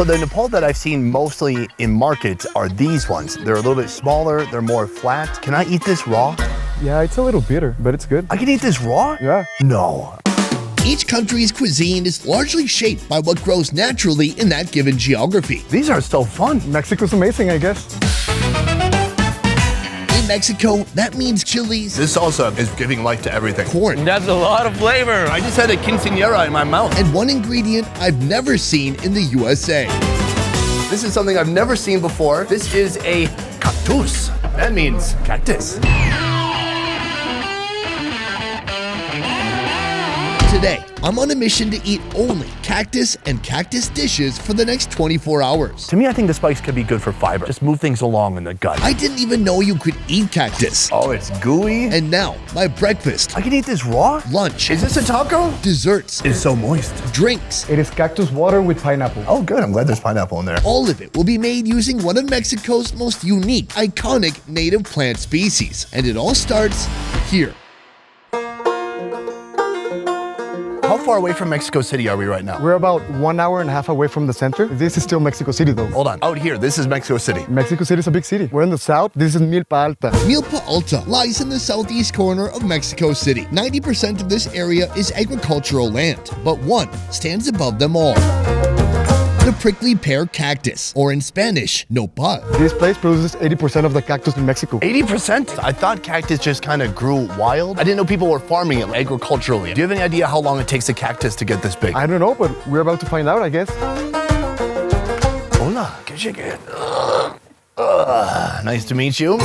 So the Nepal that I've seen mostly in markets are these ones. They're a little bit smaller, they're more flat. Can I eat this raw? Yeah, it's a little bitter, but it's good. I can eat this raw? Yeah. No. Each country's cuisine is largely shaped by what grows naturally in that given geography. These are so fun. Mexico's amazing, I guess. In Mexico, that means chilies, This salsa is giving life to everything. corn, That's a lot of flavor. I just had a quinceañera in my mouth. and one ingredient I've never seen in the USA. This is something I've never seen before. This is a cactus. That means cactus. Today, I'm on a mission to eat only cactus and cactus dishes for the next 24 hours. To me, I think the spice could be good for fiber. Just move things along in the gut. I didn't even know you could eat cactus. Oh, it's gooey. And now, my breakfast, I can eat this raw? lunch, Is this a taco? desserts, It's so moist. drinks, It is cactus water with pineapple. Oh, good. I'm glad there's pineapple in there. all of it will be made using one of Mexico's most unique, iconic native plant species. And it all starts here. How far away from Mexico City are we right now? We're about 1.5 hours away from the center. This is still Mexico City though. Hold on. Out here, this is Mexico City. Mexico City is a big city. We're in the south. This is Mlipa, Alta. Mlipa, Alta lies in the southeast corner of Mexico City. 90% of this area is agricultural land, but one stands above them all. The prickly pear cactus, or in Spanish, nopal. This place produces 80% of the cactus in Mexico. 80%? I thought cactus just kind of grew wild. I didn't know people were farming it agriculturally. Do you have any idea how long it takes a cactus to get this big? I don't know, but we're about to find out, I guess. Hola, que llegue. Nice to meet you.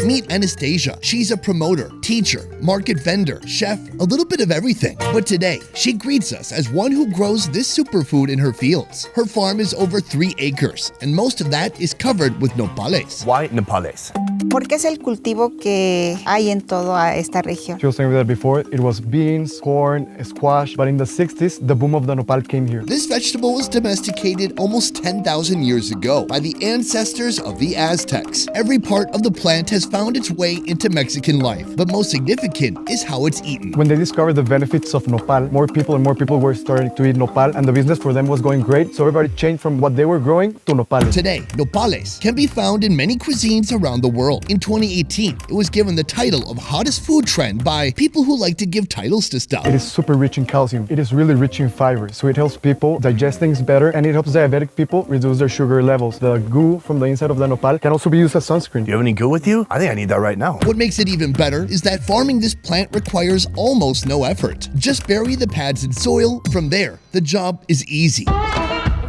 Meet Anastasia. She's a promoter, teacher, market vendor, chef, a little bit of everything. But today, she greets us as one who grows this superfood in her fields. Her farm is over 3 acres, and most of that is covered with nopales. Why Nepales? Porque es el cultivo que hay en toda esta región. She was saying that before, it was beans, corn, squash, but in the 60s, the boom of the nopal came here. This vegetable was domesticated almost 10,000 years ago by the ancestors of the Aztecs. Every part of the plant has found its way into Mexican life, but most significant is how it's eaten. When they discovered the benefits of nopal, more people were starting to eat nopal, and the business for them was going great, so everybody changed from what they were growing to nopales. Today, nopales can be found in many cuisines around the world. In 2018, it was given the title of hottest food trend by people who like to give titles to stuff. It is super rich in calcium. It is really rich in fiber, so it helps people digest things better, and it helps diabetic people reduce their sugar levels. The goo from the inside of the nopal can also be used as sunscreen. Do you have any goo with you? I think I need that right now. What makes it even better is that farming this plant requires almost no effort. Just bury the pads in soil. From there, the job is easy.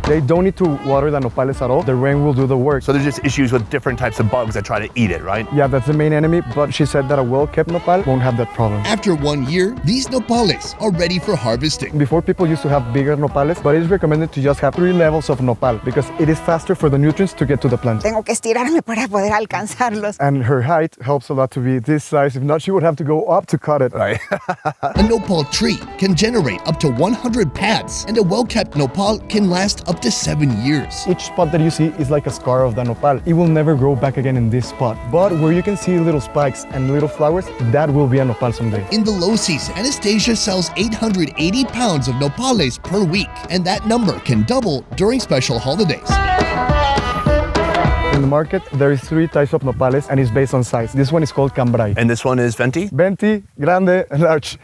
They don't need to water the nopales at all. The rain will do the work. So there's just issues with different types of bugs that try to eat it, right? Yeah, that's the main enemy, but she said that a well-kept nopal won't have that problem. After 1 year, these nopales are ready for harvesting. Before, people used to have bigger nopales, but it is recommended to just have 3 levels of nopal because it is faster for the nutrients to get to the plant. Tengo que estirarme para poder alcanzarlos. And her height helps a lot to be this size. If not, she would have to go up to cut it. Right. A nopal tree can generate up to 100 pads, and a well-kept nopal can last up to 7 years. Each spot that you see is like a scar of the nopal. It will never grow back again in this spot. But where you can see little spikes and little flowers, that will be a nopal someday. In the low season, Anastasia sells 880 pounds of nopales per week, and that number can double during special holidays. In the market, there is 3 types of nopales, and it's based on size. This one is called cambray. And this one is venti? Venti, grande, and large.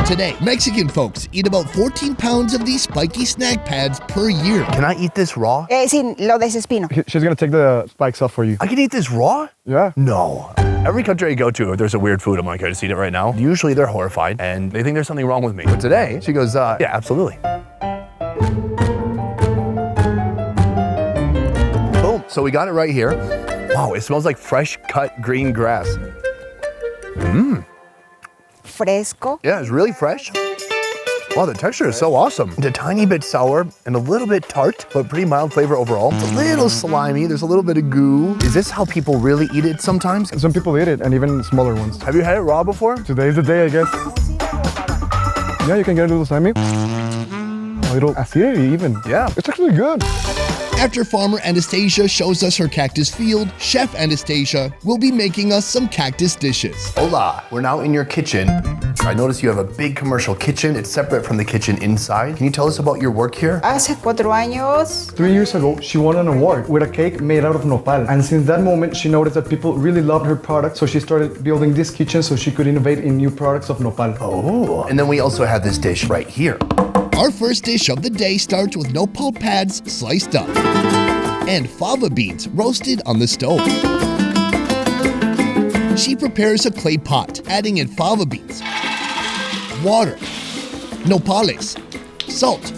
Today, Mexican folks eat about 14 pounds of these spiky snack pads per year. Can I eat this raw? Sin lo desespino. She's gonna take the spikes off for you. I can eat this raw? Yeah. No. Every country I go to, if there's a weird food, I'm like, I just eat it right now. Usually they're horrified and they think there's something wrong with me. But today, she goes, yeah, absolutely. Boom. So we got it right here. Wow, it smells like fresh cut green grass. Mmm. Fresco. Yeah, it's really fresh. Wow, the texture is so awesome. It's a tiny bit sour and a little bit tart, but pretty mild flavor overall. It's a little slimy. There's a little bit of goo. Is this how people really eat it sometimes? Some people eat it, and even smaller ones. Have you had it raw before? Today's the day, I guess. Yeah, you can get a little slimy. A little acidity even. Yeah. It's actually good. After farmer Anastasia shows us her cactus field, Chef Anastasia will be making us some cactus dishes. Hola, we're now in your kitchen. I notice you have a big commercial kitchen. It's separate from the kitchen inside. Can you tell us about your work here? Hace 4 años 3 years ago, she won an award with a cake made out of nopal. And since that moment, she noticed that people really loved her product, so she started building this kitchen so she could innovate in new products of nopal. Oh, and then we also have this dish right here. Our first dish of the day starts with nopal pads sliced up and fava beans roasted on the stove. She prepares a clay pot, adding in fava beans, water, nopales, salt,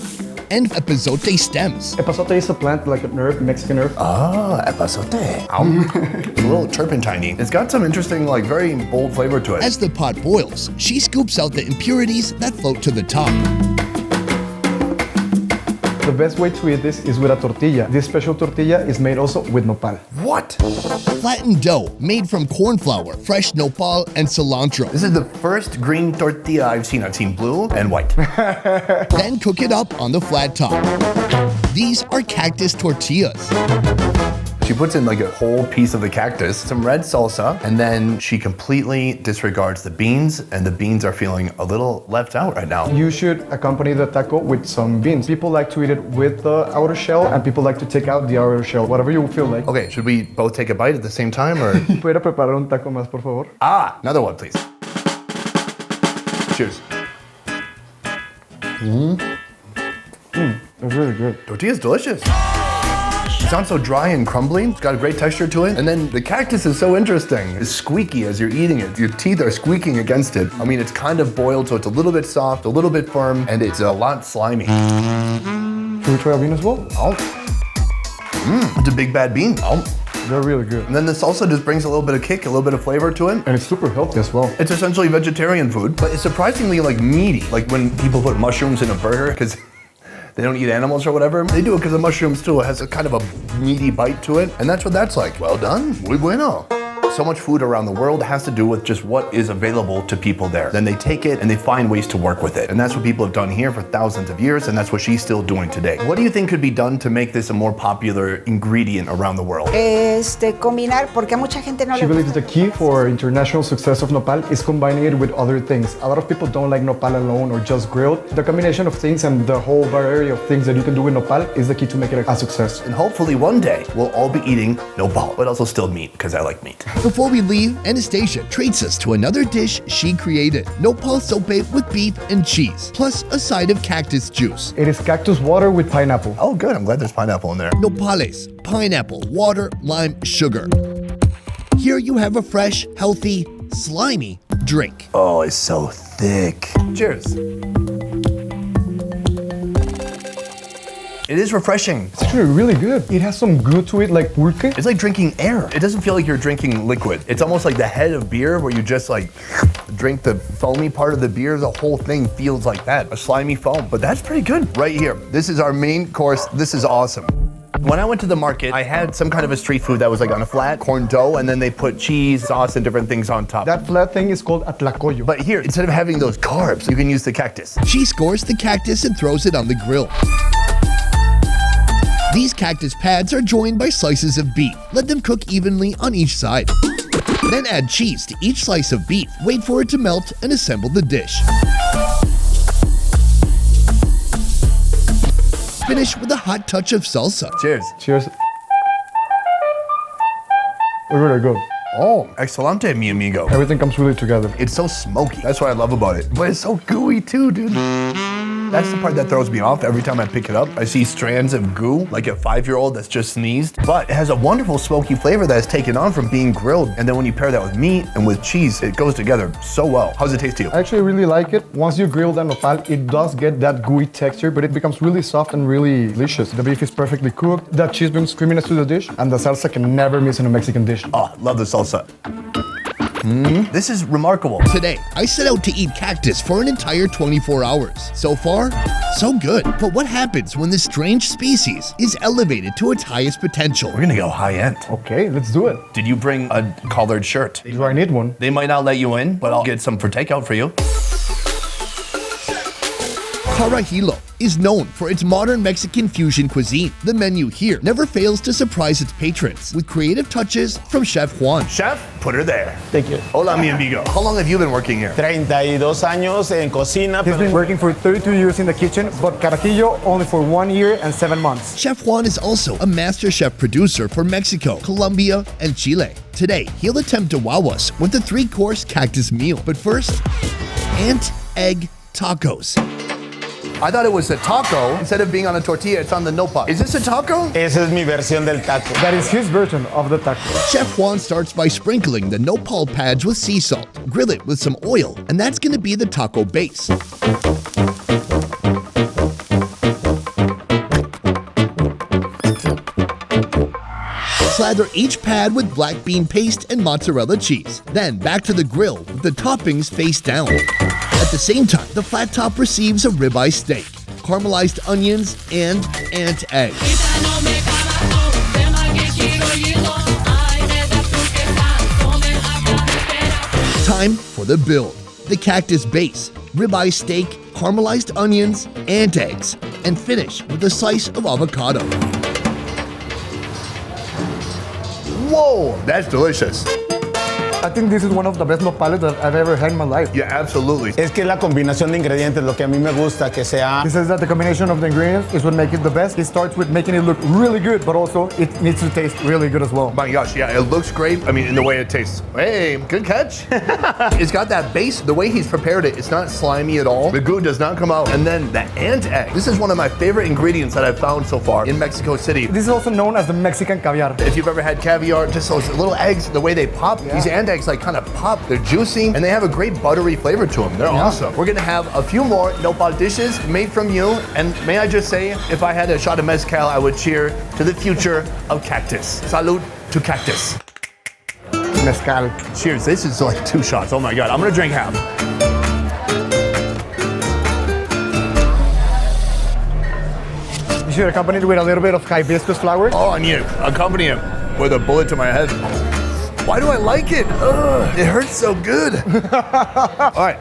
and epazote stems. Epazote is a plant like an herb, Mexican herb. Ah, epazote. It's a little turpentine-y. It's got some interesting, like very bold flavor to it. As the pot boils, she scoops out the impurities that float to the top. The best way to eat this is with a tortilla. This special tortilla is made also with nopal. What? Flattened dough made from corn flour, fresh nopal, and cilantro. This is the first green tortilla I've seen. I've seen blue and white. Then cook it up on the flat top. These are cactus tortillas. She puts in like a whole piece of the cactus, some red salsa, and then she completely disregards the beans, and the beans are feeling a little left out right now. You should accompany the taco with some beans. People like to eat it with the outer shell, and people like to take out the outer shell, whatever you feel like. Okay, should we both take a bite at the same time, or? ¿Pudiera preparar un taco más, por favor? Ah, another one, please. Cheers. It's really good. Tortilla's delicious. It sounds so dry and crumbly. It's got a great texture to it. And then the cactus is so interesting. It's squeaky as you're eating it. Your teeth are squeaking against it. I mean, it's kind of boiled, so it's a little bit soft, a little bit firm, and it's a lot slimy. Should we try a bean as well? Oh. It's a big bad bean. Oh. They're really good. And then the salsa just brings a little bit of kick, a little bit of flavor to it. And it's super healthy as well. It's essentially vegetarian food, but it's surprisingly like meaty. Like when people put mushrooms in a burger, because they don't eat animals or whatever. They do it because the mushroom still has a kind of a meaty bite to it. And that's what that's like. Well done, muy bueno. So much food around the world has to do with just what is available to people there. Then they take it and they find ways to work with it. And that's what people have done here for thousands of years, and that's what she's still doing today. What do you think could be done to make this a more popular ingredient around the world? combinar, porque a mucha gente no She le believes gusta. the key for international success of nopal is combining it with other things. A lot of people don't like nopal alone or just grilled. The combination of things and the whole variety of things that you can do with nopal is the key to make it a success. And hopefully one day we'll all be eating nopal, but also still meat, because I like meat. Before we leave, Anastasia treats us to another dish she created. Nopal sope with beef and cheese, plus a side of cactus juice. It is cactus water with pineapple. Oh good, I'm glad there's pineapple in there. Nopales, pineapple, water, lime, sugar. Here you have a fresh, healthy, slimy drink. Oh, it's so thick. Cheers. It is refreshing. It's actually really good. It has some glue to it, like pulque. It's like drinking air. It doesn't feel like you're drinking liquid. It's almost like the head of beer where you just like drink the foamy part of the beer. The whole thing feels like that, a slimy foam. But that's pretty good right here. This is our main course. This is awesome. When I went to the market, I had some kind of a street food that was like on a flat corn dough, and then they put cheese, sauce, and different things on top. That flat thing is called atlacoyo. But here, instead of having those carbs, you can use the cactus. She scores the cactus and throws it on the grill. These cactus pads are joined by slices of beef. Let them cook evenly on each side. Then add cheese to each slice of beef. Wait for it to melt and assemble the dish. Finish with a hot touch of salsa. Cheers. Cheers. It's really good. Oh, excelente, mi amigo. Everything comes really together. It's so smoky. That's what I love about it. But it's so gooey too, dude. That's the part that throws me off every time I pick it up. I see strands of goo, like a 5-year-old that's just sneezed. But it has a wonderful smoky flavor that is taken on from being grilled. And then when you pair that with meat and with cheese, it goes together so well. How does it taste to you? I actually really like it. Once you grill the nopal, it does get that gooey texture, but it becomes really soft and really delicious. The beef is perfectly cooked. That cheese brings creaminess to the dish, and the salsa can never miss in a Mexican dish. Oh, love the salsa. This is remarkable. Today, I set out to eat cactus for an entire 24 hours. So far, so good. But what happens when this strange species is elevated to its highest potential? We're gonna go high end. Okay, let's do it. Did you bring a collared shirt? Do I need one? They might not let you in, but I'll get some for takeout for you. Carajillo is known for its modern Mexican fusion cuisine. The menu here never fails to surprise its patrons with creative touches from Chef Juan. Chef, put her there. Thank you. Hola, mi amigo. How long have you been working here? 32 años en cocina. He's been working for 32 years in the kitchen, but Carajillo only for 1 year and 7 months. Chef Juan is also a master chef producer for Mexico, Colombia, and Chile. Today, he'll attempt to wow us with a 3-course cactus meal. But first, ant egg tacos. I thought it was a taco. Instead of being on a tortilla, it's on the nopal. Is this a taco? Esa es mi versión del taco. That is his version of the taco. Chef Juan starts by sprinkling the nopal pads with sea salt, grill it with some oil, and that's gonna be the taco base. Slather each pad with black bean paste and mozzarella cheese. Then back to the grill with the toppings face down. At the same time, the flat top receives a ribeye steak, caramelized onions, and ant eggs. Time for the build. The cactus base, ribeye steak, caramelized onions, ant eggs, and finish with a slice of avocado. Whoa, that's delicious. I think this is one of the best nopales that I've ever had in my life. Yeah, absolutely. Es que la combinación de ingredientes, lo que a mí me gusta, que sea... He says that the combination of the ingredients is what makes it the best. He starts with making it look really good, but also it needs to taste really good as well. My gosh, yeah, it looks great. I mean, in the way it tastes. Hey, good catch. It's got that base. The way he's prepared it, it's not slimy at all. The goo does not come out. And then the ant egg. This is one of my favorite ingredients that I've found so far in Mexico City. This is also known as the Mexican caviar. If you've ever had caviar, just those little eggs, the way they pop, these ant eggs like kind of pop. They're juicy and they have a great buttery flavor to them. They're awesome. We're gonna have a few more nopal dishes made from you. And may I just say, if I had a shot of mezcal, I would cheer to the future of cactus. Salud to cactus. Mezcal. Cheers. This is like 2 shots. Oh my God. I'm gonna drink half. You should accompany it with a little bit of hibiscus flower. Oh, and you accompany it with a bullet to my head. Why do I like it? Ugh, it hurts so good. All right,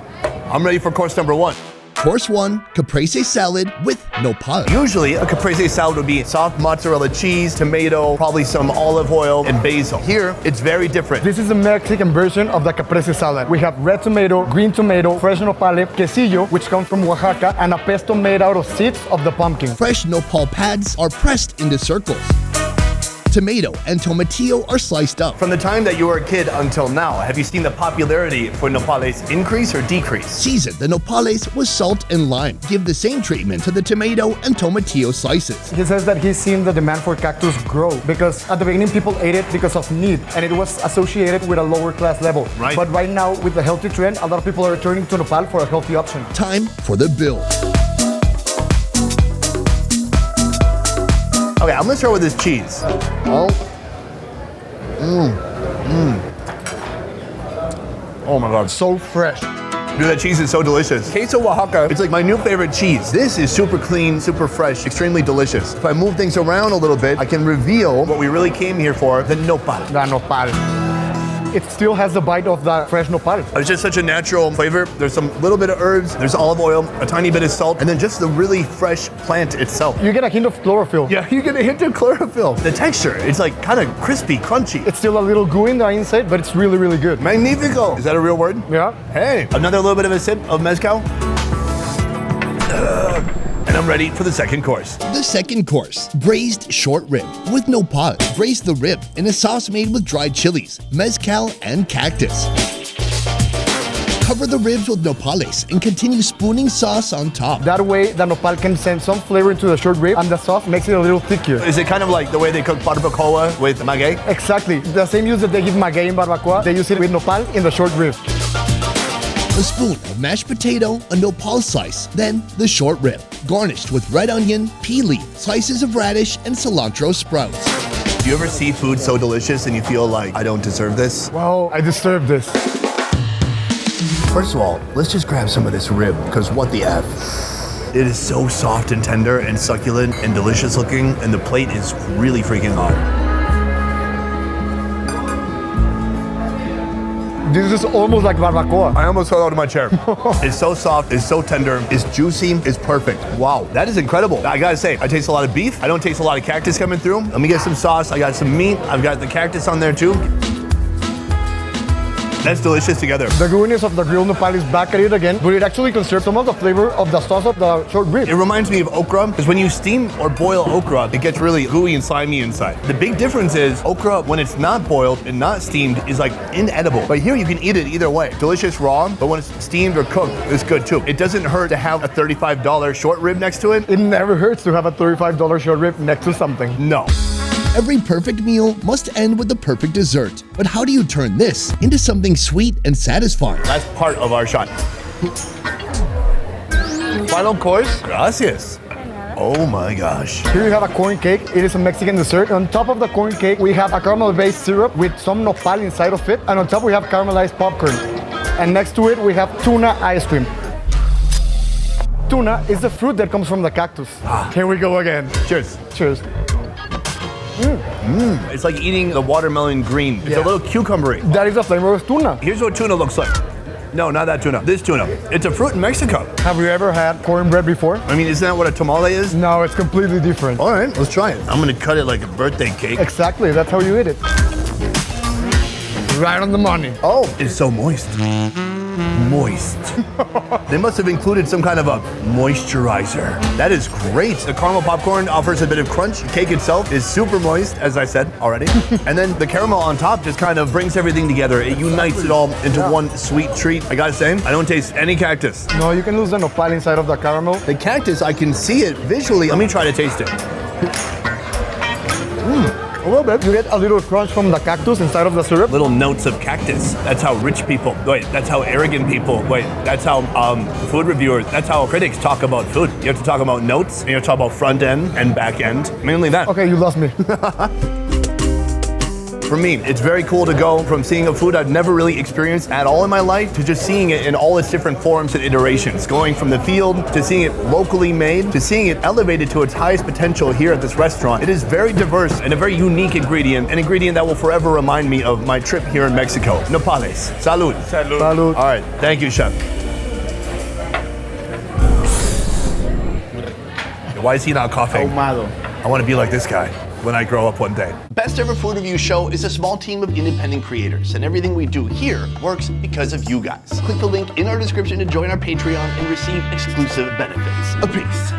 I'm ready for course number 1. Course 1, caprese salad with nopal. Usually, a caprese salad would be soft mozzarella cheese, tomato, probably some olive oil, and basil. Here, it's very different. This is the Mexican version of the caprese salad. We have red tomato, green tomato, fresh nopal, quesillo, which comes from Oaxaca, and a pesto made out of seeds of the pumpkin. Fresh nopal pads are pressed into circles. Tomato and tomatillo are sliced up. From the time that you were a kid until now, have you seen the popularity for nopales increase or decrease? Season the nopales with salt and lime. Give the same treatment to the tomato and tomatillo slices. He says that he's seen the demand for cactus grow because at the beginning people ate it because of need and it was associated with a lower class level. Right. But right now with the healthy trend, a lot of people are turning to nopal for a healthy option. Time for the build. Okay, I'm gonna start with this cheese. Oh. Oh my God, so fresh. Dude, that cheese is so delicious. Queso Oaxaca, it's like my new favorite cheese. This is super clean, super fresh, extremely delicious. If I move things around a little bit, I can reveal what we really came here for, the nopal. The nopal. It still has the bite of the fresh nopal. It's just such a natural flavor. There's some little bit of herbs, there's olive oil, a tiny bit of salt, and then just the really fresh plant itself. You get a hint of chlorophyll. Yeah, you get a hint of chlorophyll. The texture, it's like kind of crispy, crunchy. It's still a little gooey in the inside, but it's really, really good. Magnifico. Is that a real word? Yeah. Hey, another little bit of a sip of mezcal. And I'm ready for the second course. The second course, braised short rib with nopal. Braise the rib in a sauce made with dried chilies, mezcal, and cactus. Cover the ribs with nopales and continue spooning sauce on top. That way, the nopal can send some flavor into the short rib and the sauce makes it a little thicker. Is it kind of like the way they cook barbacoa with maguey? Exactly. The same use that they give maguey in barbacoa, they use it with nopal in the short rib. A spoon of mashed potato, a nopal slice, then the short rib, garnished with red onion, pea leaf, slices of radish, and cilantro sprouts. Do you ever see food so delicious and you feel like, I don't deserve this? Well, I deserve this. First of all, let's just grab some of this rib, because what the F? It is so soft and tender and succulent and delicious looking, and the plate is really freaking hot. This is almost like barbacoa. I almost fell out of my chair. It's so soft, it's so tender, it's juicy, it's perfect. Wow, that is incredible. I gotta say, I taste a lot of beef. I don't taste a lot of cactus coming through. Let me get some sauce. I got some meat. I've got the cactus on there too. That's delicious together. The gooiness of the grilled nopal is back at it again, but it actually conserves some of the flavor of the sauce of the short rib. It reminds me of okra, because when you steam or boil okra, it gets really gooey and slimy inside. The big difference is okra, when it's not boiled and not steamed, is like inedible. But here you can eat it either way. Delicious raw, but when it's steamed or cooked, it's good too. It doesn't hurt to have a $35 short rib next to it. It never hurts to have a $35 short rib next to something. No. Every perfect meal must end with the perfect dessert. But how do you turn this into something sweet and satisfying? That's part of our shot. Final course. Gracias. Oh my gosh. Here you have a corn cake. It is a Mexican dessert. On top of the corn cake, we have a caramel-based syrup with some nopal inside of it. And on top, we have caramelized popcorn. And next to it, we have tuna ice cream. Tuna is the fruit that comes from the cactus. Here we go again. Cheers. Cheers. It's like eating the watermelon green. It's a little cucumbery. That is the flavor of tuna. Here's what tuna looks like. No, not that tuna. This tuna. It's a fruit in Mexico. Have you ever had cornbread before? I mean, isn't that what a tamale is? No, it's completely different. All right, let's try it. I'm gonna cut it like a birthday cake. Exactly, that's how you eat it. Right on the money. Oh, it's so moist. Moist. They must have included some kind of a moisturizer. That is great. The caramel popcorn offers a bit of crunch. The cake itself is super moist, as I said already. And then the caramel on top just kind of brings everything together. It unites it all into one sweet treat. I gotta say, I don't taste any cactus. No, you can lose the nopal inside of the caramel. The cactus, I can see it visually. Let me try to taste it. A little bit. You get a little crunch from the cactus inside of the syrup. Little notes of cactus. That's how rich people, that's how arrogant people, that's how food reviewers, that's how critics talk about food. You have to talk about notes, and you have to talk about front end and back end. Mainly that. Okay, you lost me. For me, it's very cool to go from seeing a food I've never really experienced at all in my life to just seeing it in all its different forms and iterations. Going from the field to seeing it locally made to seeing it elevated to its highest potential here at this restaurant. It is very diverse and a very unique ingredient, an ingredient that will forever remind me of my trip here in Mexico. Nopales. Salud. Salud. Salud. All right, thank you, chef. Why is he not coughing? Ahumado. I want to be like this guy when I grow up one day. Best Ever Food Review Show is a small team of independent creators, and everything we do here works because of you guys. Click the link in our description to join our Patreon and receive exclusive benefits. A piece.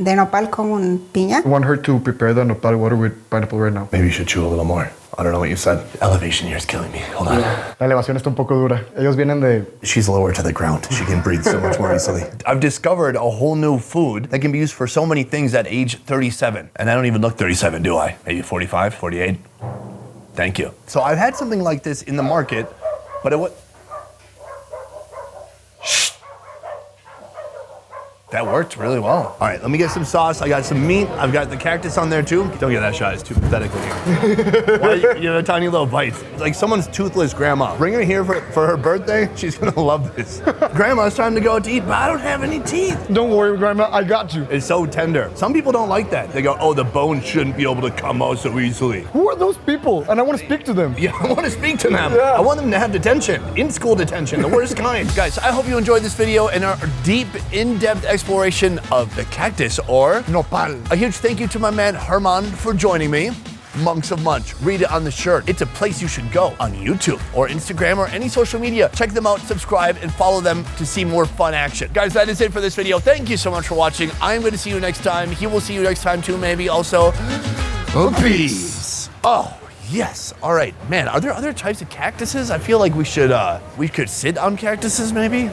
De nopal con piña. I want her to prepare the nopal water with pineapple right now. Maybe you should chew a little more. I don't know what you said. The elevation here is killing me. Hold on. La elevación está un poco dura. Ellos vienen de... She's lower to the ground. She can breathe so much more easily. I've discovered a whole new food that can be used for so many things at age 37. And I don't even look 37, do I? Maybe 45, 48? Thank you. So I've had something like this in the market, but it was... That worked really well. All right, let me get some sauce. I got some meat. I've got the cactus on there too. Don't get that shot, it's too pathetic looking. Why, you have a tiny little bite. It's like someone's toothless grandma. Bring her here for her birthday. She's gonna love this. Grandma, it's time to go out to eat, but I don't have any teeth. Don't worry, Grandma, I got you. It's so tender. Some people don't like that. They go, oh, the bone shouldn't be able to come out so easily. Who are those people? And I want to speak to them. Yeah, I want to speak to them. Yeah. I want them to have detention, in-school detention, the worst kind. Guys, I hope you enjoyed this video and our deep, in-depth exploration of the cactus or Nopal. A huge thank you to my man Herman for joining me. Monks of Munch, read it on the shirt. It's a place you should go on YouTube or Instagram or any social media. Check them out, subscribe, and follow them to see more fun action. Guys, that is it for this video. Thank you so much for watching. I'm going to see you next time. He will see you next time too, maybe also. Peace. Oh, yes. All right. Man, are there other types of cactuses? I feel like we could sit on cactuses maybe.